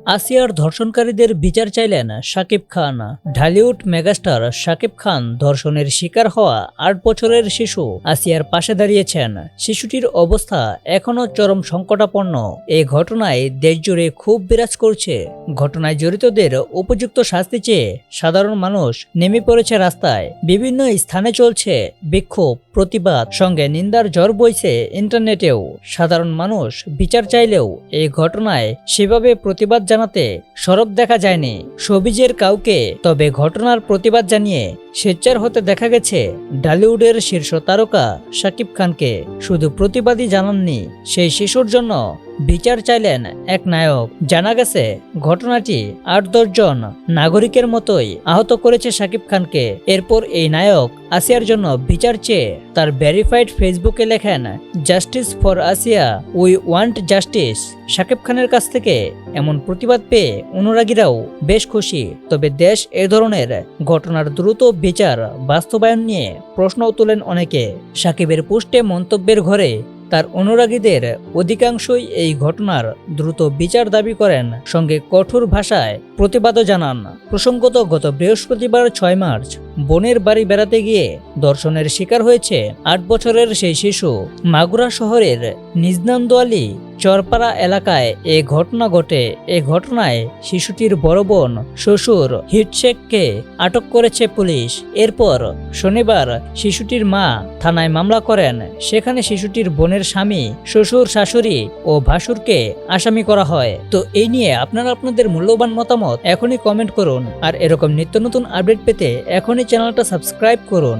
আসিয়ার ধর্ষণকারীদের বিচার চাইলেন শাকিব খান। ঢালিউড মেগাস্টার শাকিব খান ধর্ষণের শিকার হওয়া ৮ বছরের শিশু আসিয়ার পাশে দাঁড়িয়েছেন। শিশুটির অবস্থা এখনও চরম সংকটাপন্ন। এই ঘটনায় দেশজুড়ে ক্ষোভ বিরাজ করছে। ঘটনায় জড়িতদের উপযুক্ত শাস্তি চেয়ে সাধারণ মানুষ নেমে পড়েছে রাস্তায়। বিভিন্ন স্থানে চলছে বিক্ষোভ, প্রতিবাদ, সঙ্গে নিন্দার ঝড় বইছে ইন্টারনেটেও। সাধারণ মানুষ বিচার চাইলেও এই ঘটনায় সেভাবে প্রতিবাদ জানাতে সরব দেখা যায়নি শোবিজের কাউকে। তবে ঘটনার প্রতিবাদ জানিয়ে সোচ্চার হতে দেখা গেছে ঢালিউডের শীর্ষ তারকা শাকিব খানকে। শুধু প্রতিবাদই জানাননি, সেই শিশুর জন্য বিচার চাইলেন এক নায়ক। জানা গেছে ঘটনাটি ৮-১০ জন নাগরিকের মতোই আহত করেছে শাকিব খানকে। এরপর এই নায়ক আসিয়ার জন্য বিচার চেয়ে তার ভেরিফাইড ফেসবুকে লেখেন, justice for Asiya, we want justice. Shakib খানের কাছ থেকে এমন প্রতিবাদ পেয়ে অনুরাগীরাও বেশ খুশি। তবে দেশ এ ধরনের ঘটনার দ্রুত বিচার বাস্তবায়ন নিয়ে প্রশ্নও তোলেন অনেকে। শাকিবের পোস্টে মন্তব্যের ঘরে তার অনুরাগীদের অধিকাংশই এই ঘটনার দ্রুত বিচার দাবি করেন, সঙ্গে কঠোর ভাষায় প্রতিবাদও জানান। প্রসঙ্গত গত বৃহস্পতিবার ৬ মার্চ বোনের বাড়ি বেড়াতে গিয়ে ধর্ষণের শিকার হয়েছে ৮ বছরের সেই শিশু। মাগুরা শহরের নিজনান্দোয়ালি চরপাড়া এলাকায় এ ঘটনা ঘটে। এ ঘটনায় শিশুটির বড় বোন, শ্বশুর হিটশেখকে আটক করেছে পুলিশ। এরপর শনিবার শিশুটির মা থানায় মামলা করেন। সেখানে শিশুটির বোনের স্বামী, শ্বশুর, শাশুড়ি ও ভাসুরকে আসামি করা হয়। তো এই নিয়ে আপনারা আপনাদের মূল্যবান মতামত এখনই কমেন্ট করুন। আর এরকম নিত্য নতুন আপডেট পেতে এখনই চ্যানেলটা সাবস্ক্রাইব করুন।